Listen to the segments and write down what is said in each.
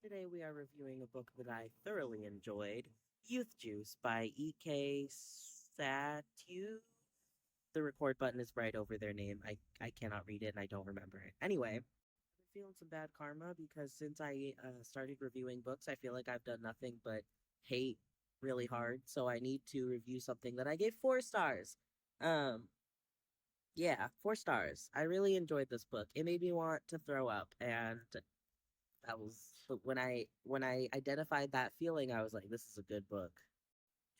Today we are reviewing a book that I thoroughly enjoyed, Youthjuice by EK Sathue. The record button is right over their name. I cannot read it and I don't remember it. Anyway, I've been feeling some bad karma because since I started reviewing books, I feel like I've done nothing but hate really hard. So I need to review something that I gave 4 stars. Um, yeah, 4 stars. I really enjoyed this book. It made me want to throw up, and that was when I identified that feeling, I was like, this is a good book.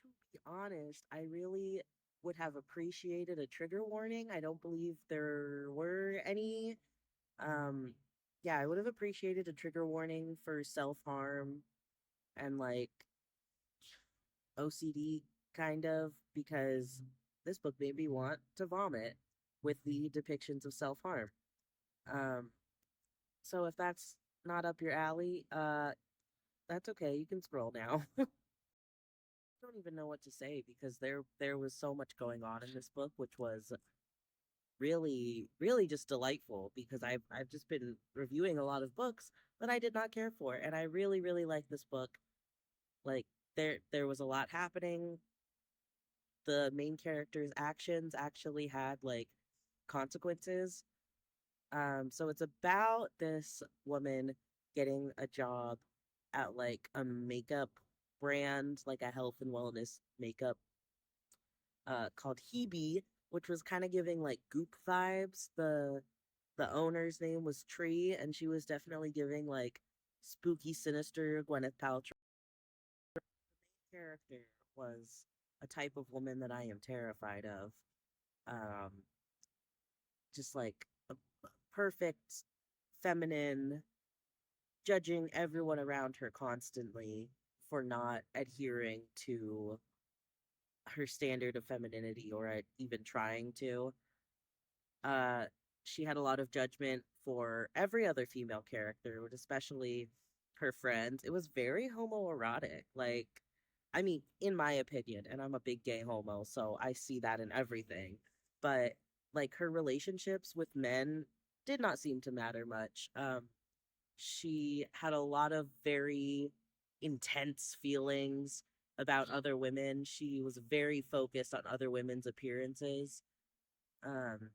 To be honest, I really would have appreciated a trigger warning. I don't believe there were any. Um, yeah, I would have appreciated a trigger warning for self-harm and like OCD kind of, because this book made me want to vomit with the depictions of self-harm. Um, so if that's not up your alley, that's okay. You can scroll now. Don't even know what to say because there was so much going on in this book, which was really just delightful because I've just been reviewing a lot of books that I did not care for, and I really like this book. Like there was a lot happening. The main character's actions actually had like consequences. So it's about this woman getting a job at like a makeup brand, like a health and wellness makeup called Hebe, which was kind of giving like Goop vibes. The owner's name was Tree, and she was definitely giving like spooky, sinister Gwyneth Paltrow. Character was a type of woman that I am terrified of. Um, just like a perfect, feminine, judging everyone around her constantly for not adhering to her standard of femininity or even trying to. Uh, she had a lot of judgment for every other female character, but especially her friends. It was very homoerotic. Like, I mean, in my opinion, and I'm a big gay homo, so I see that in everything. But like her relationships with men did not seem to matter much. She had a lot of very intense feelings about other women. She was very focused on other women's appearances. Um,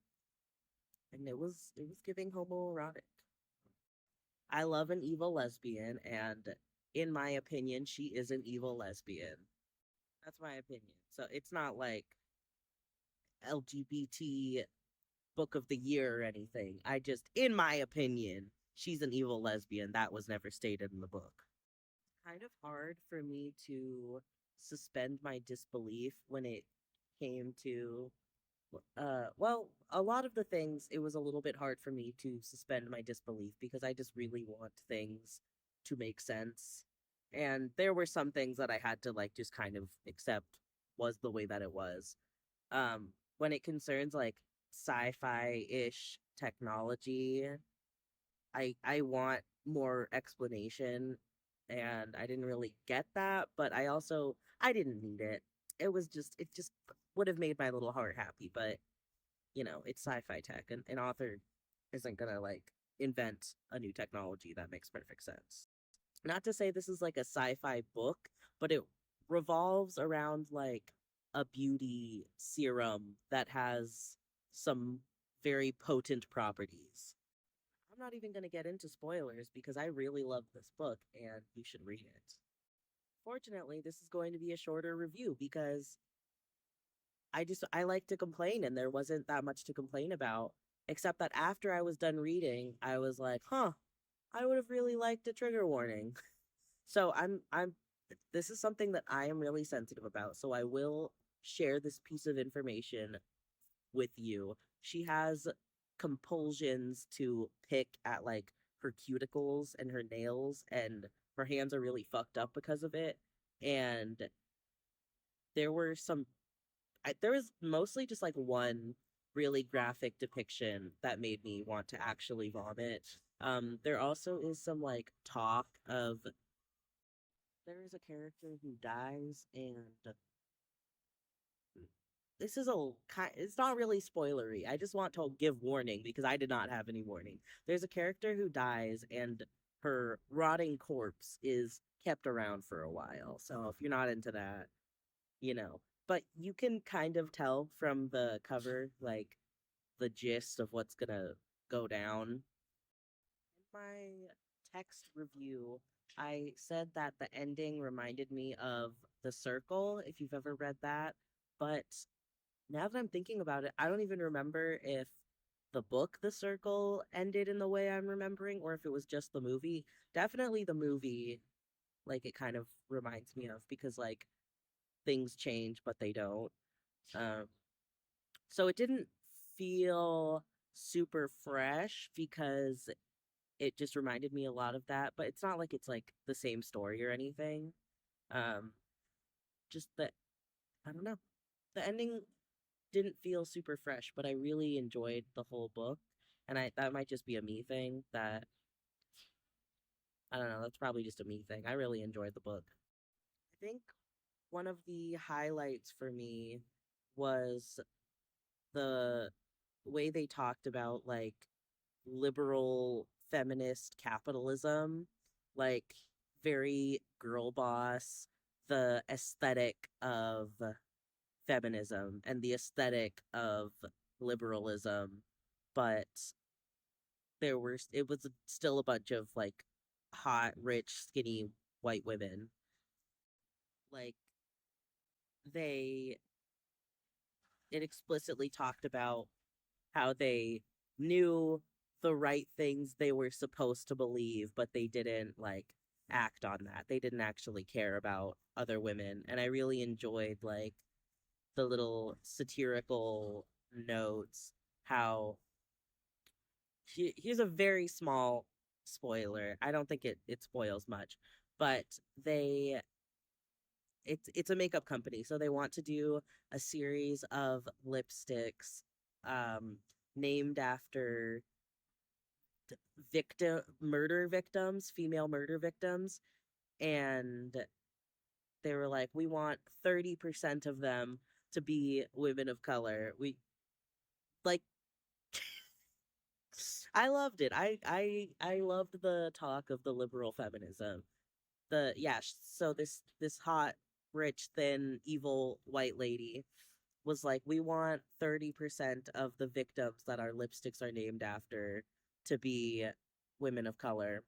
and it was giving homoerotic. I love an evil lesbian, and in my opinion, she is an evil lesbian. That's my opinion. So it's not like LGBT book of the year or anything. I just, in my opinion, she's an evil lesbian. That was never stated in the book. Kind of hard for me to suspend my disbelief when it came to well, a lot of the things, it was a little bit hard for me to suspend my disbelief because I just really want things to make sense. And there were some things that I had to like just kind of accept was the way that it was. When it concerns like sci-fi-ish technology, I want more explanation, and I didn't really get that, but I didn't need it. It just would have made my little heart happy, but it's sci-fi tech, and an author isn't gonna like invent a new technology that makes perfect sense. Not to say this is like a sci-fi book, but it revolves around like a beauty serum that has some very potent properties. I'm not even going to get into spoilers because I really love this book and you should read it. Fortunately, this is going to be a shorter review because I like to complain and there wasn't that much to complain about, except that after I was done reading, I was like, "Huh, I would have really liked a trigger warning." So I'm this is something that I am really sensitive about, so I will share this piece of information with you. She has compulsions to pick at like her cuticles and her nails, and her hands are really fucked up because of it. And there were there was mostly just like one really graphic depiction that made me want to actually vomit. There also is some like talk of there is a character who dies, and this is it's not really spoilery. I just want to give warning because I did not have any warning. There's a character who dies, and her rotting corpse is kept around for a while. So if you're not into that, you know, but you can kind of tell from the cover, like the gist of what's gonna go down. In my text review, I said that the ending reminded me of The Circle, if you've ever read that. But now that I'm thinking about it, I don't even remember if the book The Circle ended in the way I'm remembering or if it was just the movie. Definitely the movie, like it kind of reminds me of because like things change but they don't. Um so it didn't feel super fresh because it just reminded me a lot of that, but it's not like it's like the same story or anything. Um just that I don't know. The ending didn't feel super fresh, but I really enjoyed the whole book. And I that might just be a me thing that I don't know, that's probably just a me thing. I really enjoyed the book. I think one of the highlights for me was the way they talked about like liberal feminist capitalism, like very girl boss, the aesthetic of feminism and the aesthetic of liberalism, but it was still a bunch of like hot, rich, skinny white women. Like they it explicitly talked about how they knew the right things they were supposed to believe, but they didn't like act on that. They didn't actually care about other women. And I really enjoyed like the little satirical notes, how here's a very small spoiler. I don't think it spoils much, but they it's a makeup company, so they want to do a series of lipsticks um named after female murder victims, and they were like, we want 30% of them to be women of color. We like I loved it. I loved the talk of the liberal feminism. So this hot, rich, thin, evil white lady was like, we want 30% of the victims that our lipsticks are named after to be women of color.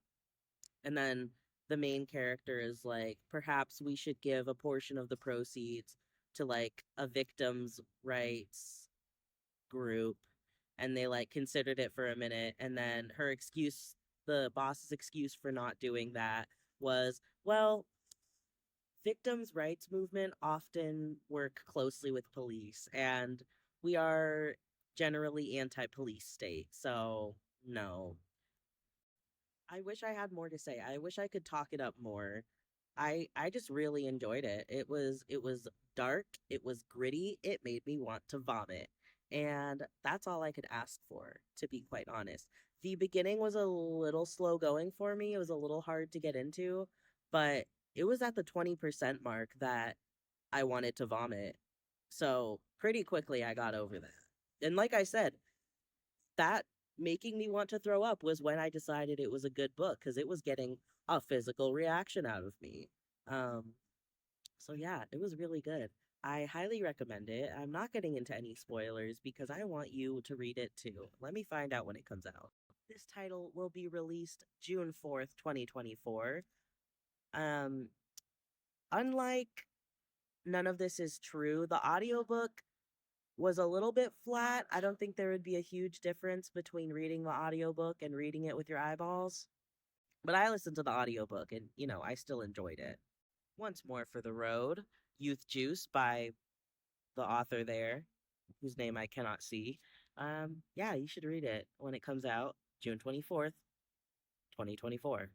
And then the main character is like, perhaps we should give a portion of the proceeds to like a victims' rights group. And they like considered it for a minute. And then the boss's excuse for not doing that was, well, victims' rights movement often work closely with police, and we are generally anti-police state. So, no, I wish I had more to say. I wish I could talk it up more. I just really enjoyed it. It was dark, it was gritty, it made me want to vomit. And that's all I could ask for, to be quite honest. The beginning was a little slow going for me. It was a little hard to get into, but it was at the 20% mark that I wanted to vomit. So, pretty quickly I got over that. And like I said, that making me want to throw up was when I decided it was a good book because it was getting a physical reaction out of me. Um, so yeah, it was really good. I highly recommend it. I'm not getting into any spoilers because I want you to read it too. Let me find out when it comes out. This title will be released June 4th, 2024. Um, unlike None of This Is True, the audiobook was a little bit flat. I don't think there would be a huge difference between reading the audiobook and reading it with your eyeballs. But I listened to the audiobook and, I still enjoyed it. Once more for the road, Youthjuice by the author there, whose name I cannot see. Yeah, you should read it when it comes out, June 24th, 2024.